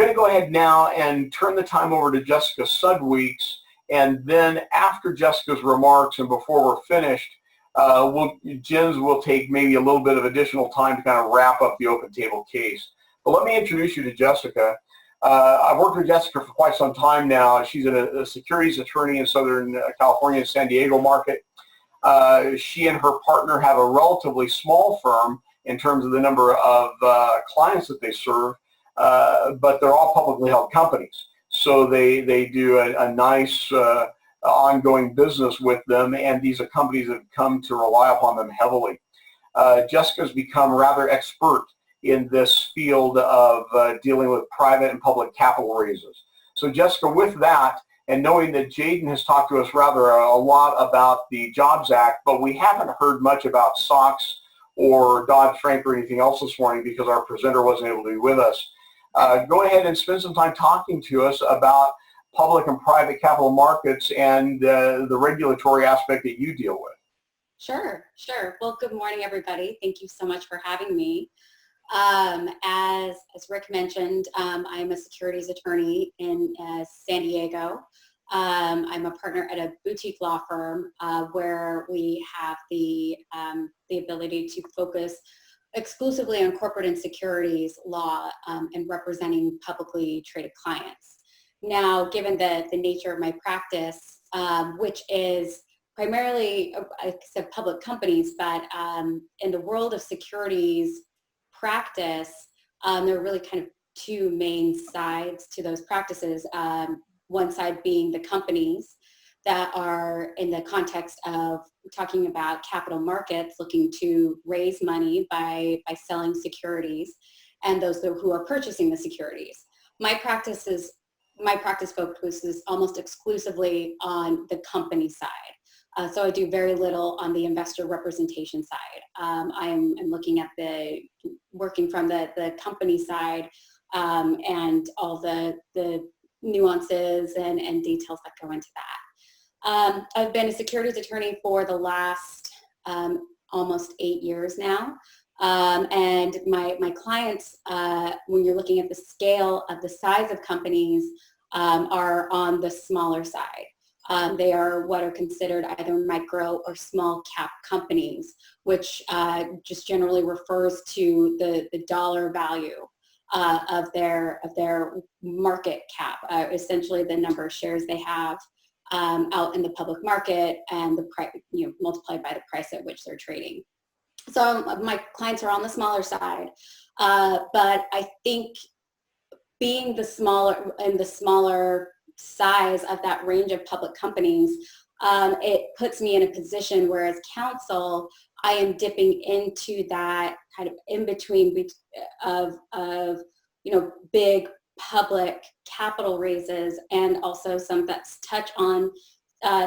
going to go ahead now and turn the time over to Jessica Sudweeks, and then after Jessica's remarks and before we're finished, Jens will take maybe a little bit of additional time to kind of wrap up the open table case. But let me introduce you to Jessica. I've worked with Jessica for quite some time now. She's a securities attorney in Southern California, San Diego market. She and her partner have a relatively small firm in terms of the number of clients that they serve, but they're all publicly held companies. So they do a nice ongoing business with them, and these are companies that have come to rely upon them heavily. Jessica's become rather expert in this field of dealing with private and public capital raises. So Jessica, with that, and knowing that Jaden has talked to us rather a lot about the Jobs Act, but we haven't heard much about SOX or Dodd-Frank or anything else this morning because our presenter wasn't able to be with us. Go ahead and spend some time talking to us about public and private capital markets and the regulatory aspect that you deal with. Sure. Well, good morning, everybody. Thank you so much for having me. As Rick mentioned, I'm a securities attorney in San Diego. I'm a partner at a boutique law firm where we have the ability to focus exclusively on corporate and securities law and representing publicly traded clients. Now, given the nature of my practice, which is primarily, like I said, public companies, but in the world of securities practice, there are really kind of two main sides to those practices. One side being the companies that are in the context of talking about capital markets looking to raise money by selling securities, and those who are purchasing the securities. My practice focuses almost exclusively on the company side. So I do very little on the investor representation side. I'm looking at working from the company side and all the nuances and details that go into that. I've been a securities attorney for the last almost 8 years now. And my clients, when you're looking at the scale of the size of companies, are on the smaller side. They are what are considered either micro or small cap companies, which just generally refers to the dollar value of their market cap, essentially the number of shares they have out in the public market and the price, multiplied by the price at which they're trading. So my clients are on the smaller side, but I think being the smaller size of that range of public companies, it puts me in a position where as counsel, I am dipping into that kind of in between of big public capital raises and also some that touch on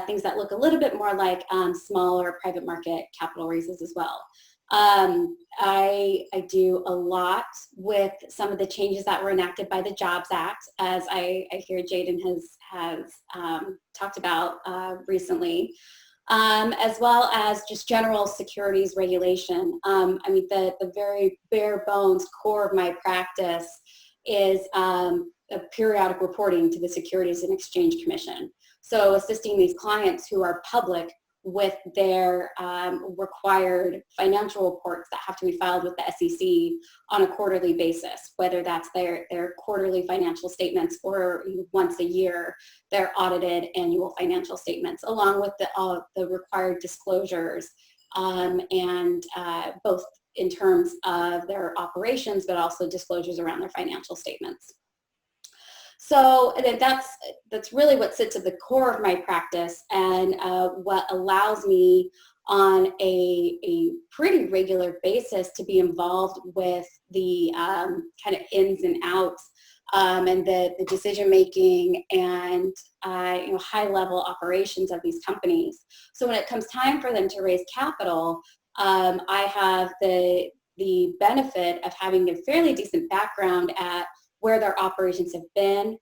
things that look a little bit more like smaller private market capital raises as well. I do a lot with some of the changes that were enacted by the Jobs Act, as I hear Jaden has talked about recently, as well as just general securities regulation. The very bare bones core of my practice is a periodic reporting to the Securities and Exchange Commission. So assisting these clients who are public with their required financial reports that have to be filed with the SEC on a quarterly basis, whether that's their quarterly financial statements or once a year, their audited annual financial statements, along with the required disclosures, and both in terms of their operations, but also disclosures around their financial statements. So that's really what sits at the core of my practice and what allows me on a pretty regular basis to be involved with the kind of ins and outs and the decision making and high level operations of these companies. So when it comes time for them to raise capital, I have the benefit of having a fairly decent background at where their operations have been,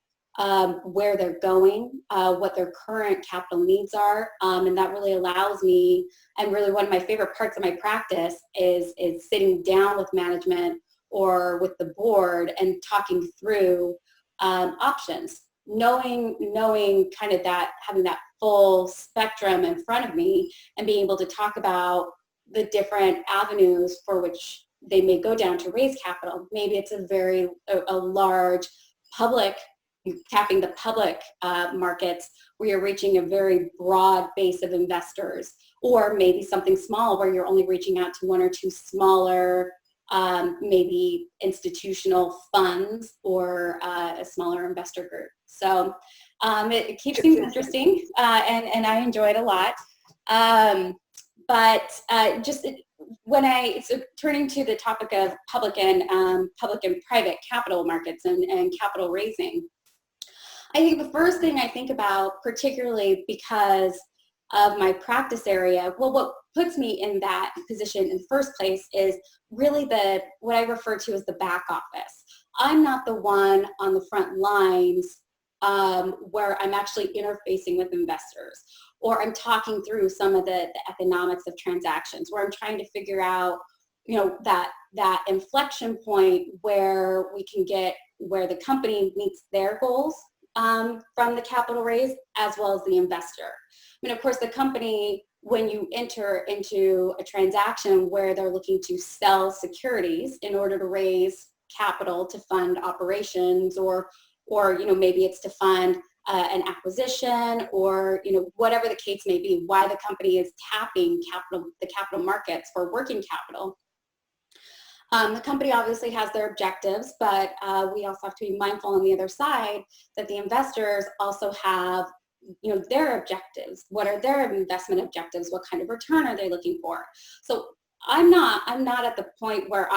where they're going, what their current capital needs are, and that really allows me, and really one of my favorite parts of my practice is sitting down with management or with the board and talking through options. Knowing kind of that, having that full spectrum in front of me and being able to talk about the different avenues for which they may go down to raise capital. Maybe it's a large public, tapping the public markets where you're reaching a very broad base of investors, or maybe something small where you're only reaching out to one or two smaller maybe institutional funds or a smaller investor group. So it keeps things interesting and I enjoy it a lot. So turning to the topic of public and private capital markets and capital raising, I think the first thing I think about, particularly because of my practice area, well, what puts me in that position in the first place is really what I refer to as the back office. I'm not the one on the front lines where I'm actually interfacing with investors, or I'm talking through some of the economics of transactions, where I'm trying to figure out, that inflection point where we can get where the company meets their goals from the capital raise, as well as the investor. I mean, of course, the company, when you enter into a transaction where they're looking to sell securities in order to raise capital to fund operations, or maybe it's to fund an acquisition, or whatever the case may be, why the company is tapping the capital markets for working capital. The company obviously has their objectives, but we also have to be mindful on the other side that the investors also have their objectives. What are their investment objectives? What kind of return are they looking for? So I'm not at the point where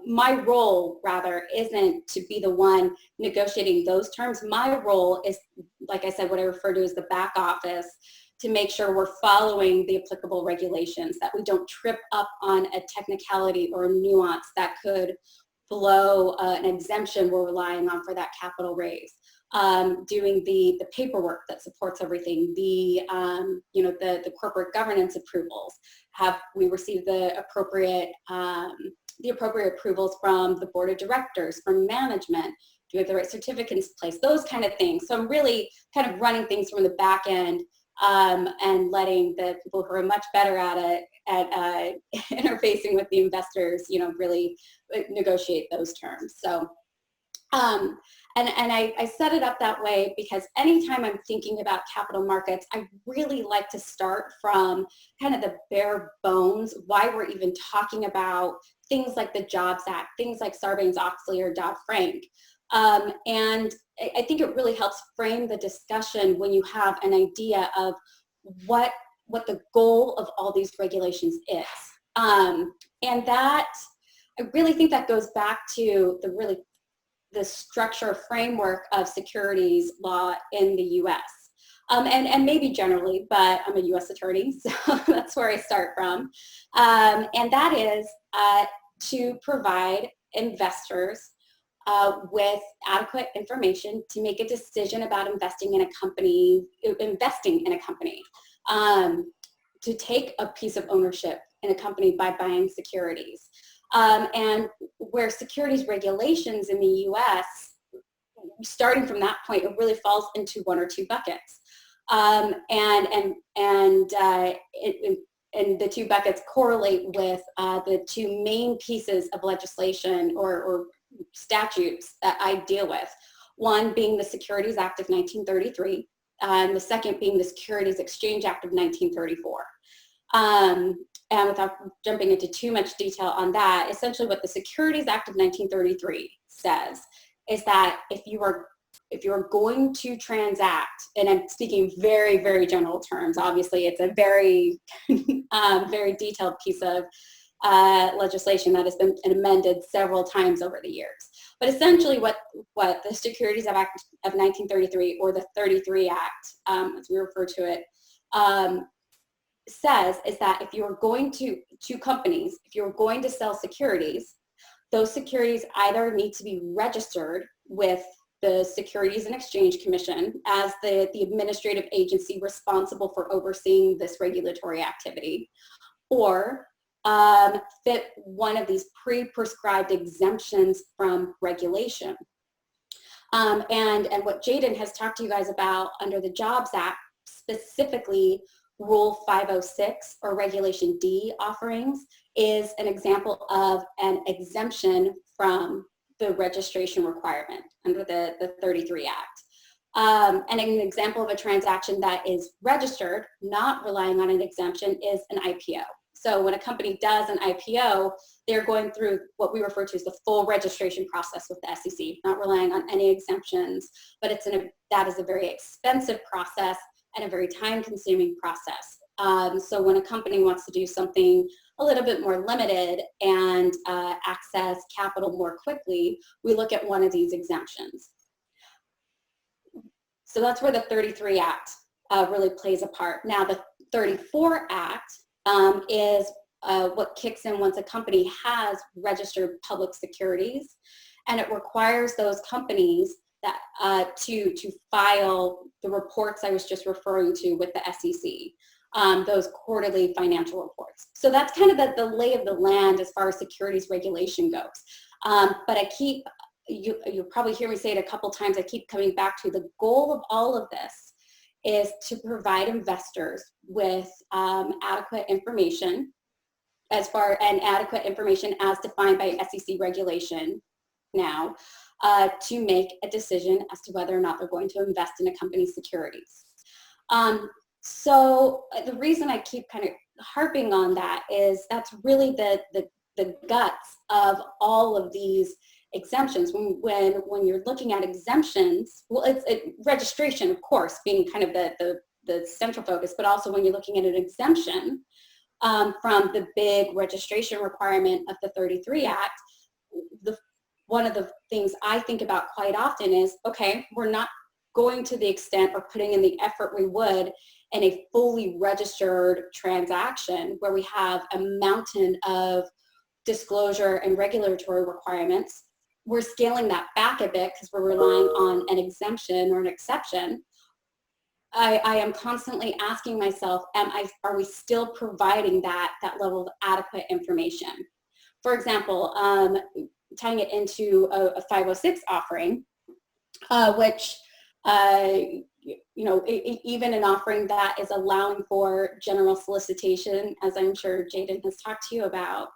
my role rather isn't to be the one negotiating those terms. My role is, like I said, what I refer to as the back office, to make sure we're following the applicable regulations, that we don't trip up on a technicality or a nuance that could blow an exemption we're relying on for that capital raise. Doing the paperwork that supports everything, the corporate governance approvals. Have we received the appropriate approvals from the board of directors, from management? Do we have the right certificates in place? Those kind of things. So I'm really kind of running things from the back end and letting the people who are much better at it, at interfacing with the investors, really negotiate those terms. So. And I set it up that way because anytime I'm thinking about capital markets, I really like to start from kind of the bare bones, why we're even talking about things like the Jobs Act, things like Sarbanes-Oxley or Dodd-Frank. And I think it really helps frame the discussion when you have an idea of what the goal of all these regulations is. And that, I really think that goes back to the structure framework of securities law in the U.S. And maybe generally, but I'm a U.S. attorney, so that's where I start from. And that is to provide investors with adequate information to make a decision about investing in a company, to take a piece of ownership in a company by buying securities. And where securities regulations in the U.S., starting from that point, it really falls into one or two buckets. And the two buckets correlate with the two main pieces of legislation or statutes that I deal with. One being the Securities Act of 1933, and the second being the Securities Exchange Act of 1934. And without jumping into too much detail on that, essentially what the Securities Act of 1933 says is that if you are going to transact, and I'm speaking very, very general terms, obviously it's a very, very detailed piece of legislation that has been amended several times over the years. But essentially what the Securities Act of 1933, or the 33 Act, as we refer to it, says is that if you're going to companies, if you're going to sell securities, those securities either need to be registered with the Securities and Exchange Commission as the administrative agency responsible for overseeing this regulatory activity, or fit one of these pre-prescribed exemptions from regulation. And what Jaden has talked to you guys about under the Jobs Act, specifically Rule 506 or Regulation D offerings, is an example of an exemption from the registration requirement under the 33 Act. And an example of a transaction that is registered, not relying on an exemption, is an IPO. So when a company does an IPO, they're going through what we refer to as the full registration process with the SEC, not relying on any exemptions, but that is a very expensive process and a very time-consuming process. So when a company wants to do something a little bit more limited and access capital more quickly, we look at one of these exemptions. So that's where the 33 Act really plays a part. Now the 34 Act is what kicks in once a company has registered public securities, and it requires those companies that to file the reports I was just referring to with the SEC, those quarterly financial reports. So that's kind of the lay of the land as far as securities regulation goes. But you'll probably hear me say it a couple times, I keep coming back to the goal of all of this is to provide investors with adequate information as defined by SEC regulation now to make a decision as to whether or not they're going to invest in a company's securities. So the reason I keep kind of harping on that is that's really the guts of all of these exemptions. When you're looking at exemptions, well, it's registration, of course, being kind of the central focus, but also when you're looking at an exemption from the big registration requirement of the 33 Act, one of the things I think about quite often is, okay, we're not going to the extent or putting in the effort we would in a fully registered transaction where we have a mountain of disclosure and regulatory requirements. We're scaling that back a bit because we're relying on an exemption or an exception. I am constantly asking myself, are we still providing that level of adequate information? For example, tying it into a 506 offering, which, even an offering that is allowing for general solicitation, as I'm sure Jaden has talked to you about,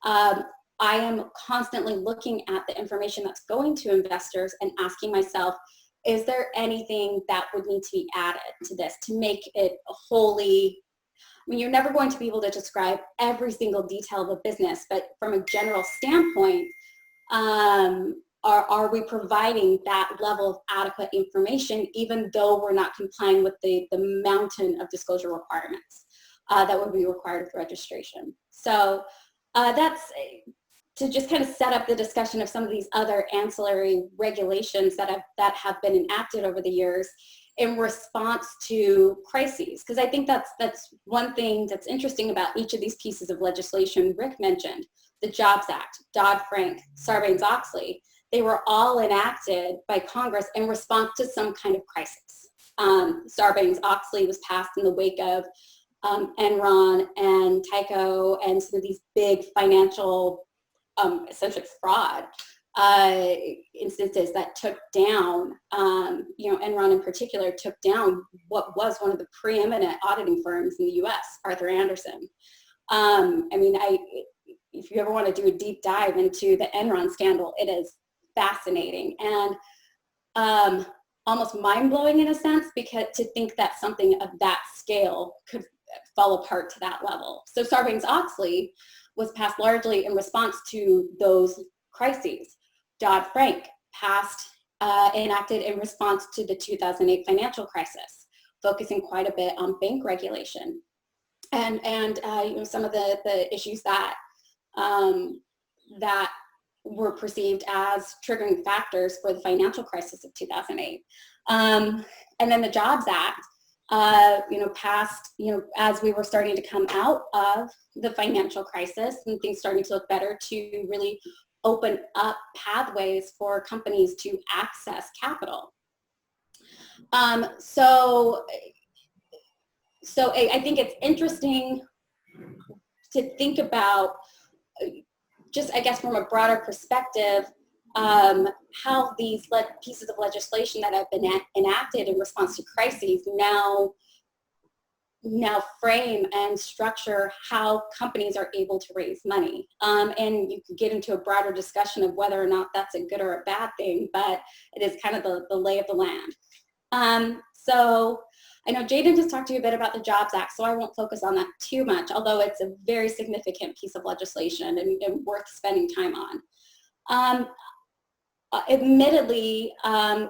I am constantly looking at the information that's going to investors and asking myself, is there anything that would need to be added to this to make it wholly, I mean, you're never going to be able to describe every single detail of a business, but from a general standpoint, are we providing that level of adequate information even though we're not complying with the mountain of disclosure requirements that would be required with registration? So that's to just kind of set up the discussion of some of these other ancillary regulations that have been enacted over the years in response to crises. Because I think that's one thing that's interesting about each of these pieces of legislation Rick mentioned. The Jobs Act, Dodd-Frank, Sarbanes-Oxley, they were all enacted by Congress in response to some kind of crisis. Sarbanes-Oxley was passed in the wake of Enron and Tyco and some of these big financial, essentially fraud instances that took down, Enron in particular took down what was one of the preeminent auditing firms in the US, Arthur Andersen. If you ever want to do a deep dive into the Enron scandal, it is fascinating and almost mind-blowing in a sense, because to think that something of that scale could fall apart to that level. So Sarbanes-Oxley was passed largely in response to those crises. Dodd-Frank enacted in response to the 2008 financial crisis, focusing quite a bit on bank regulation and some of the issues that were perceived as triggering factors for the financial crisis of 2008. And then the Jobs Act, passed, as we were starting to come out of the financial crisis and things starting to look better, to really open up pathways for companies to access capital. So I think it's interesting to think about, just I guess from a broader perspective, how these pieces of legislation that have been enacted in response to crises now frame and structure how companies are able to raise money. And you could get into a broader discussion of whether or not that's a good or a bad thing, but it is kind of the lay of the land. So I know Jaden just talked to you a bit about the Jobs Act, so I won't focus on that too much, although it's a very significant piece of legislation and worth spending time on. Admittedly,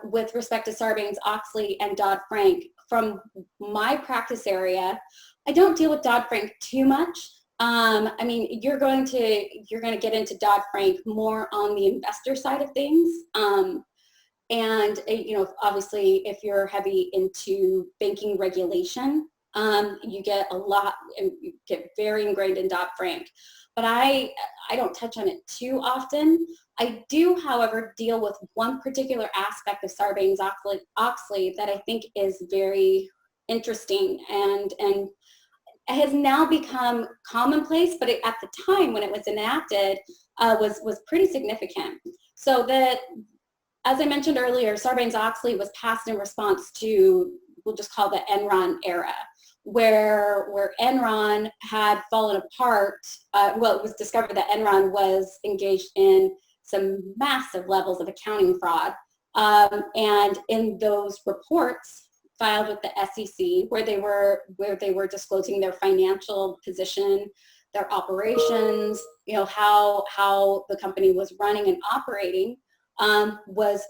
with respect to Sarbanes-Oxley and Dodd-Frank, from my practice area, I don't deal with Dodd-Frank too much. I mean, you're going to get into Dodd-Frank more on the investor side of things. And you know, obviously, if you're heavy into banking regulation, you get a lot, and you get very ingrained in Dodd-Frank. But I don't touch on it too often. I do, however, deal with one particular aspect of Sarbanes-Oxley that I think is very interesting and has now become commonplace, but at the time when it was enacted, was pretty significant. So that, as I mentioned earlier, Sarbanes-Oxley was passed in response to, we'll just call the Enron era, where Enron had fallen apart. Well, it was discovered that Enron was engaged in some massive levels of accounting fraud. And in those reports filed with the SEC, where they were disclosing their financial position, their operations, you know, how the company was running and operating, was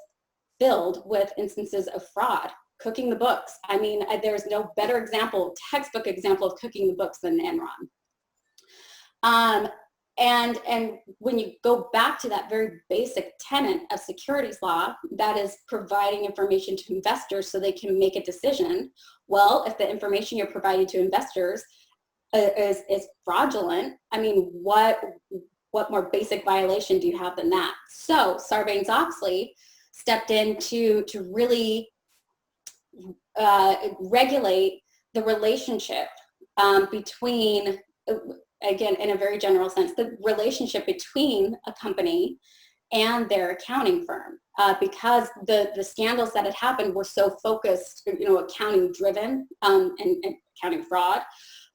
filled with instances of fraud, cooking the books. I mean, there's no better example, textbook example of cooking the books than Enron. And when you go back to that very basic tenet of securities law, that is providing information to investors so they can make a decision. Well, if the information you're providing to investors is fraudulent, I mean, what more basic violation do you have than that? So Sarbanes-Oxley stepped in to really regulate the relationship between, again, in a very general sense, the relationship between a company and their accounting firm, because the scandals that had happened were so focused, you know, accounting driven and accounting fraud.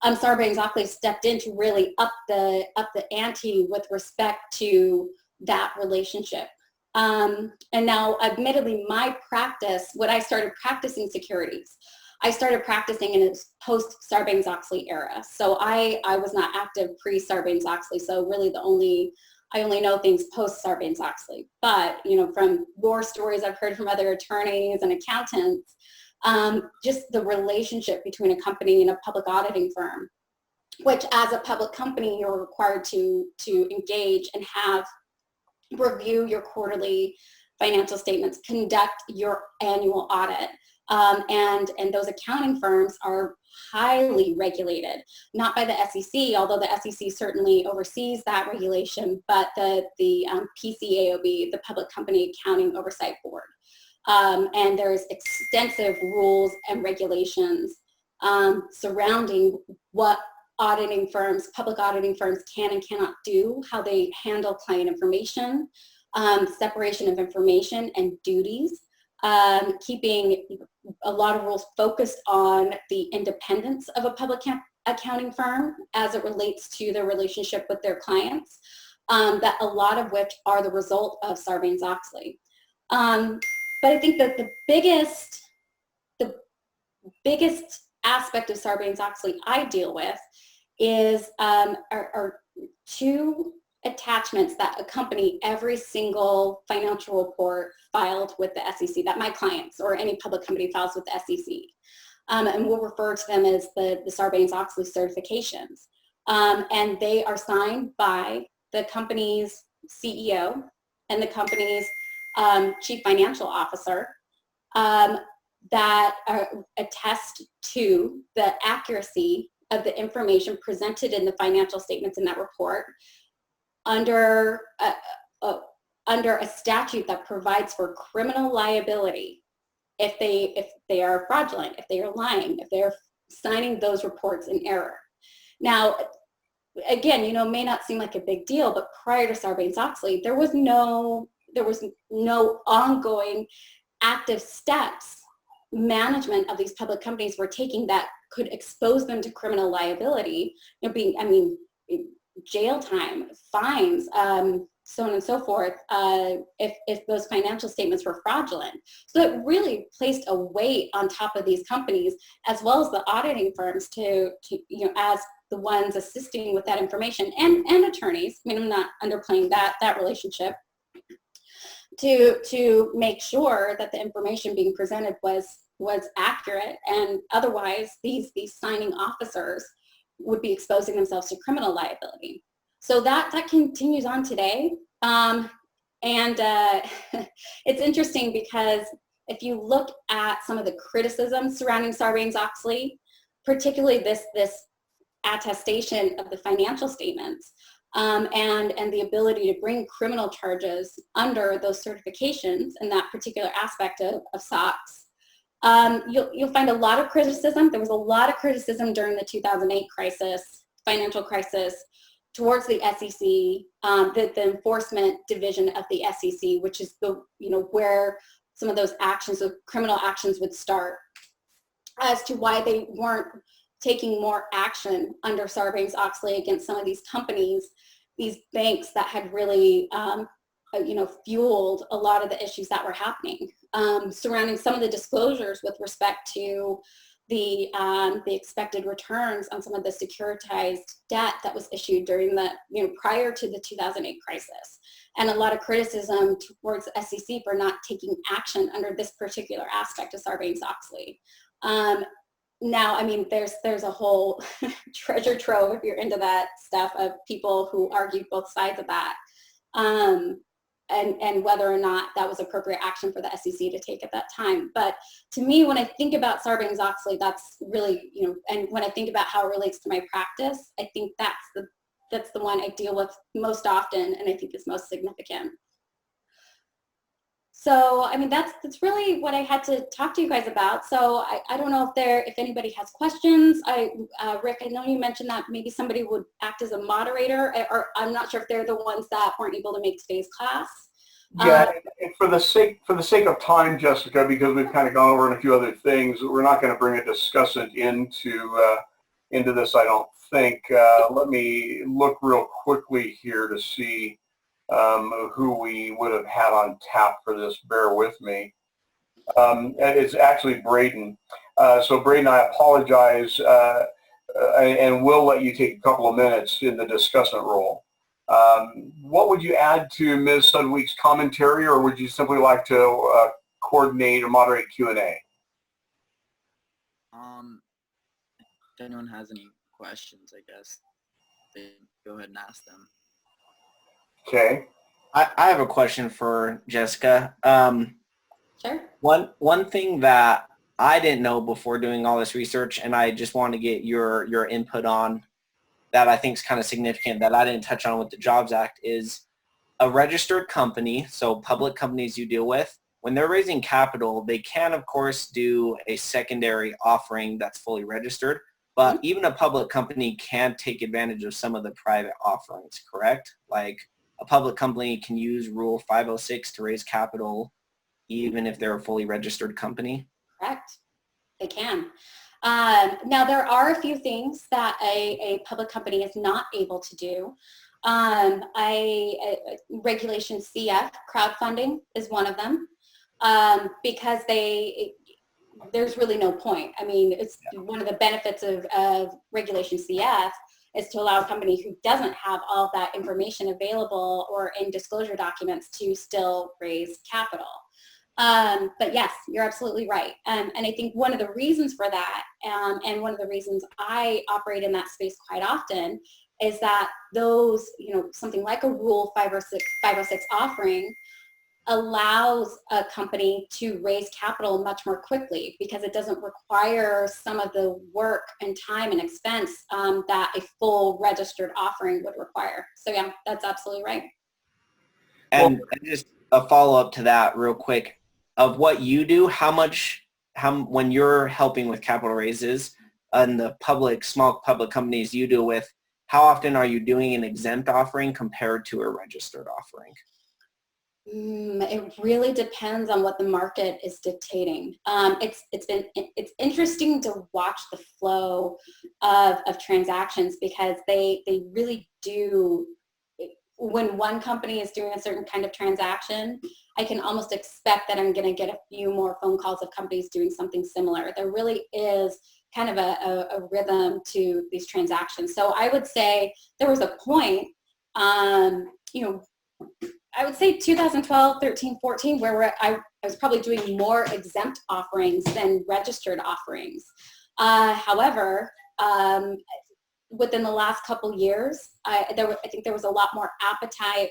Sarbanes-Oxley stepped in to really up the ante with respect to that relationship. And now, admittedly, my practice, when I started practicing securities, I started practicing in a post-Sarbanes-Oxley era. So I was not active pre-Sarbanes-Oxley. So really I only know things post-Sarbanes-Oxley. But, you know, from war stories I've heard from other attorneys and accountants, just the relationship between a company and a public auditing firm, which as a public company, you're required to engage and review your quarterly financial statements, conduct your annual audit. And those accounting firms are highly regulated, not by the SEC, although the SEC certainly oversees that regulation, but the PCAOB, the Public Company Accounting Oversight Board. And there's extensive rules and regulations surrounding what public auditing firms can and cannot do, how they handle client information, separation of information and duties, keeping a lot of rules focused on the independence of a public accounting firm as it relates to their relationship with their clients, that a lot of which are the result of Sarbanes-Oxley. But I think that the biggest aspect of Sarbanes-Oxley I deal with is are two attachments that accompany every single financial report filed with the SEC, that my clients or any public company files with the SEC. And we'll refer to them as the Sarbanes-Oxley certifications. And they are signed by the company's CEO and the company's chief financial officer, that attest to the accuracy of the information presented in the financial statements in that report under a statute that provides for criminal liability if they are fraudulent, if they are lying, if they're signing those reports in error. Now, again, you know, may not seem like a big deal, but prior to Sarbanes-Oxley, there was no there was no ongoing active steps management of these public companies were taking that could expose them to criminal liability, jail time, fines, so on and so forth, if those financial statements were fraudulent. So it really placed a weight on top of these companies, as well as the auditing firms to as the ones assisting with that information, and attorneys. I'm not underplaying that relationship, to make sure that the information being presented was accurate, and otherwise these signing officers would be exposing themselves to criminal liability. So that continues on today. It's interesting because if you look at some of the criticisms surrounding Sarbanes-Oxley, particularly this attestation of the financial statements, and the ability to bring criminal charges under those certifications and that particular aspect of SOX, you'll find a lot of criticism. There was a lot of criticism during the 2008 financial crisis, towards the SEC, the enforcement division of the SEC, which is where some of those actions, the criminal actions, would start, as to why they weren't taking more action under Sarbanes-Oxley against some of these companies, these banks that had really fueled a lot of the issues that were happening, surrounding some of the disclosures with respect to the expected returns on some of the securitized debt that was issued during the, prior to the 2008 crisis. And a lot of criticism towards the SEC for not taking action under this particular aspect of Sarbanes-Oxley. Now, there's a whole treasure trove, if you're into that stuff, of people who argue both sides of that, and whether or not that was appropriate action for the SEC to take at that time. But to me, when I think about Sarbanes-Oxley, that's really, and when I think about how it relates to my practice, I think that's the one I deal with most often, and I think is most significant. So, that's really what I had to talk to you guys about. So I don't know if anybody has questions. Rick, I know you mentioned that maybe somebody would act as a moderator, or I'm not sure if they're the ones that weren't able to make today's class. Yeah, for the sake of time, Jessica, because we've kind of gone over in a few other things, we're not going to bring a discussant into this, I don't think. Let me look real quickly here to see who we would have had on tap for this. Bear with me. It's actually Braden. So Braden, I apologize, and we'll let you take a couple of minutes in the discussant role. What would you add to Ms. Sudweeks' commentary, or would you simply like to coordinate or moderate Q&A? If anyone has any questions, I guess they can go ahead and ask them. Okay. I have a question for Jessica. Sure. One thing that I didn't know before doing all this research, and I just want to get your input on, that I think is kind of significant that I didn't touch on with the Jobs Act, is a registered company, so public companies you deal with, when they're raising capital, they can, of course, do a secondary offering that's fully registered, but even a public company can take advantage of some of the private offerings, correct? Like a public company can use Rule 506 to raise capital even if they're a fully registered company? Correct. They can. Now, there are a few things that a public company is not able to do. Regulation CF, crowdfunding, is one of them, because there's really no point. It's one of the benefits of Regulation CF is to allow a company who doesn't have all that information available or in disclosure documents to still raise capital. But yes, you're absolutely right. And I think one of the reasons for that, and one of the reasons I operate in that space quite often, is that those, something like a Rule 506 offering allows a company to raise capital much more quickly, because it doesn't require some of the work and time and expense that a full registered offering would require. So yeah, that's absolutely right. And just a follow-up to that real quick, of what you do, when you're helping with capital raises and the small public companies you deal with, how often are you doing an exempt offering compared to a registered offering? It really depends on what the market is dictating. It's interesting to watch the flow of transactions, because they really do. When one company is doing a certain kind of transaction, I can almost expect that I'm going to get a few more phone calls of companies doing something similar. There really is kind of a rhythm to these transactions. So I would say there was a point, I would say 2012, 13, 14, where I was probably doing more exempt offerings than registered offerings. However, within the last couple years, I think there was a lot more appetite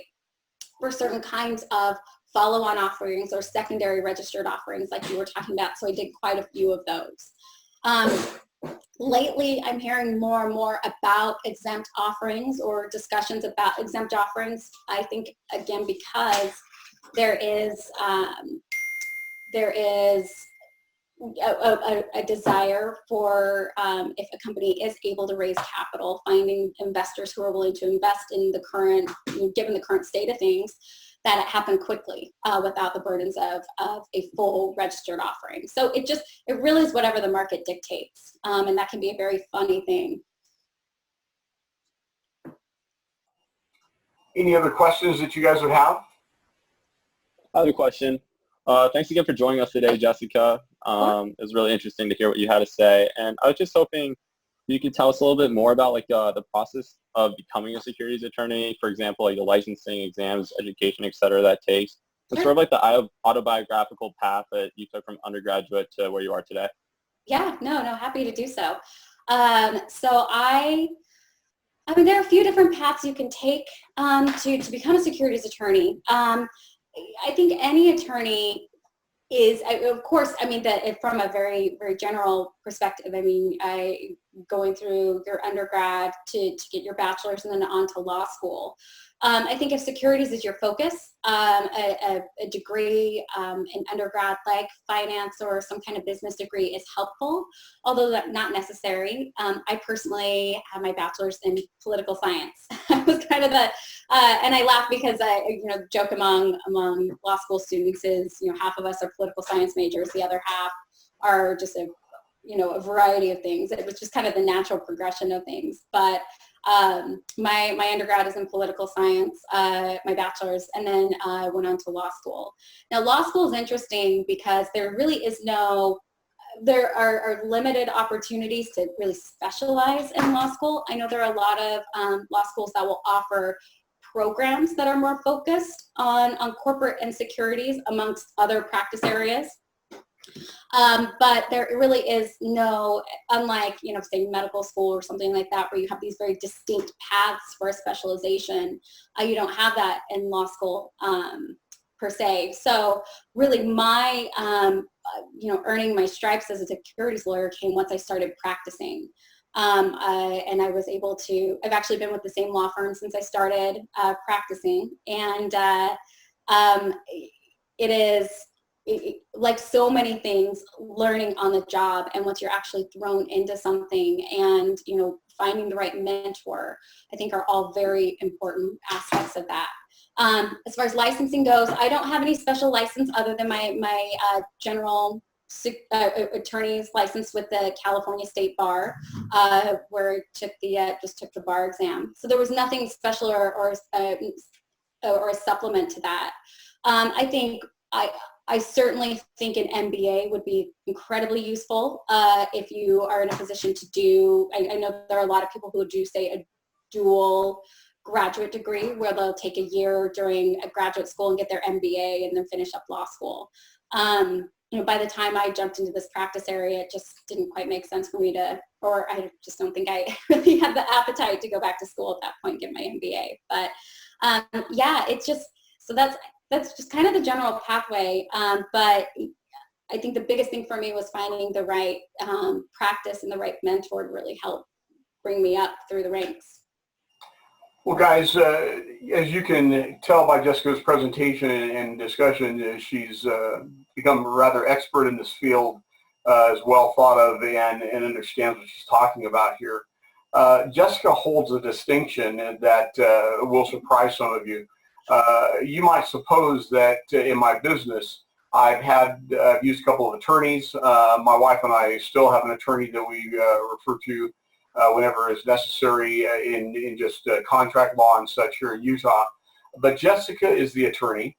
for certain kinds of follow-on offerings or secondary registered offerings like you were talking about. So I did quite a few of those. Lately, I'm hearing more and more about exempt offerings or discussions about exempt offerings. I think, again, because there is a desire for, if a company is able to raise capital, finding investors who are willing to invest in the current, given the current state of things, that it happen quickly without the burdens of a full registered offering. So it really is whatever the market dictates, and that can be a very funny thing. Any other questions that you guys would have? I have a question. Thanks again for joining us today, Jessica. It was really interesting to hear what you had to say, and I was just hoping you could tell us a little bit more about the process of becoming a securities attorney. For example, like the licensing, exams, education, et cetera, that takes. And sort of like the autobiographical path that you took from undergraduate to where you are today. Yeah, no, happy to do so. So I mean, there are a few different paths you can take to become a securities attorney. I think any attorney is, of course, I mean, from a very, very general perspective, I mean, going through your undergrad to get your bachelor's and then on to law school. I think if securities is your focus, a degree in undergrad like finance or some kind of business degree is helpful, although that's not necessary. I personally have my bachelor's in political science. I was kind of and I laugh because the joke among law school students is, half of us are political science majors, the other half are just a variety of things. It was just kind of the natural progression of things. But my undergrad is in political science, my bachelor's, and then I went on to law school. Now, law school is interesting because there really is there are limited opportunities to really specialize in law school. I know there are a lot of law schools that will offer programs that are more focused on corporate and securities amongst other practice areas. But there really is no, unlike, say medical school or something like that, where you have these very distinct paths for a specialization. You don't have that in law school per se. So really my, earning my stripes as a securities lawyer came once I started practicing. And I was able to, I've actually been with the same law firm since I started practicing. And it is, like so many things, learning on the job and once you're actually thrown into something and, finding the right mentor, I think are all very important aspects of that. As far as licensing goes, I don't have any special license other than my general attorney's license with the California State Bar, where I just took the bar exam. So there was nothing special or a supplement to that. I certainly think an MBA would be incredibly useful if you are in a position to do, I know there are a lot of people who do, say, a dual graduate degree where they'll take a year during a graduate school and get their MBA and then finish up law school. By the time I jumped into this practice area, it just didn't quite make sense for me or I just don't think I really had the appetite to go back to school at that point and get my MBA. But yeah, it's just, so that's just kind of the general pathway. But I think the biggest thing for me was finding the right practice and the right mentor to really help bring me up through the ranks. Well, guys, as you can tell by Jessica's presentation and discussion, she's become rather expert in this field, is well thought of and understands what she's talking about here. Jessica holds a distinction that will surprise some of you. You might suppose that in my business, I've used a couple of attorneys. My wife and I still have an attorney that we refer to whenever it's necessary in just contract law and such here in Utah. But Jessica is the attorney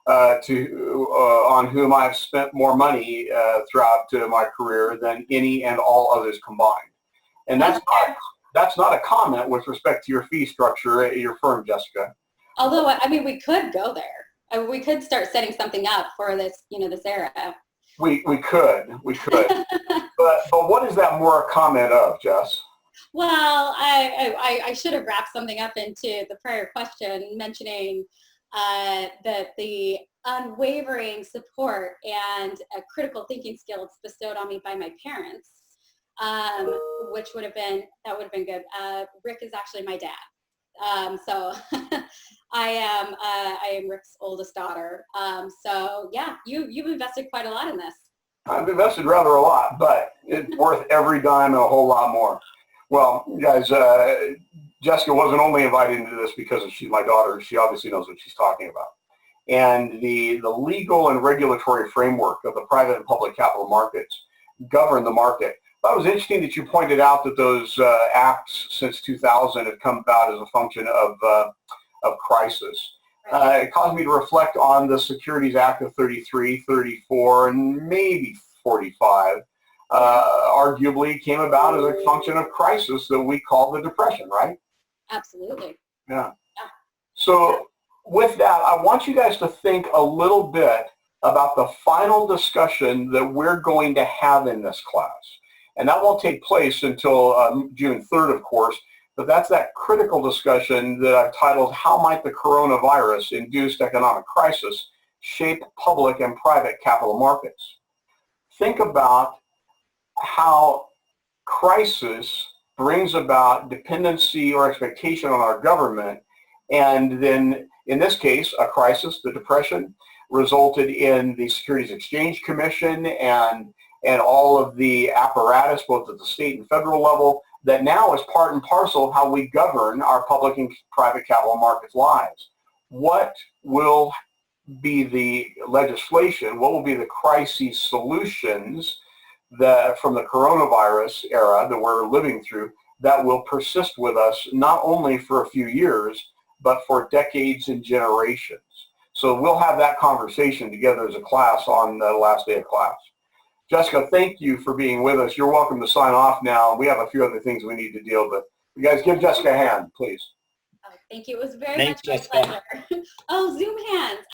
on whom I've spent more money throughout my career than any and all others combined. And that's not a comment with respect to your fee structure at your firm, Jessica. Although, I mean, we could go there. We could start setting something up for this, this era. We could. But what is that more a comment of, Jess? Well, I should have wrapped something up into the prior question, mentioning that the unwavering support and critical thinking skills bestowed on me by my parents, which would have been good. Rick is actually my dad, so I am Rick's oldest daughter. So yeah, you've invested quite a lot in this. I've invested rather a lot, but it's worth every dime and a whole lot more. Well, guys, Jessica wasn't only invited into this because she's my daughter. She obviously knows what she's talking about. And the legal and regulatory framework of the private and public capital markets govern the market. But it was interesting that you pointed out that those acts since 2000 have come about as a function of crisis. It caused me to reflect on the Securities Act of 33, 34, and maybe 45. Arguably came about as a function of crisis that we call the Depression, right? Absolutely. Yeah. So with that, I want you guys to think a little bit about the final discussion that we're going to have in this class. And that won't take place until June 3rd, of course, but that's that critical discussion that I've titled, How Might the Coronavirus-Induced Economic Crisis Shape Public and Private Capital Markets? Think about how crisis brings about dependency or expectation on our government, and then in this case, a crisis, the Depression, resulted in the Securities Exchange Commission and all of the apparatus, both at the state and federal level, that now is part and parcel of how we govern our public and private capital markets lives. What will be the legislation? What will be the crisis solutions from the coronavirus era that we're living through that will persist with us not only for a few years, but for decades and generations? So we'll have that conversation together as a class on the last day of class. Jessica, thank you for being with us. You're welcome to sign off now. We have a few other things we need to deal with. You guys give Jessica a hand, please. Oh, thank you. It was very Thanks, much my Jessica. pleasure. Oh, Zoom hands.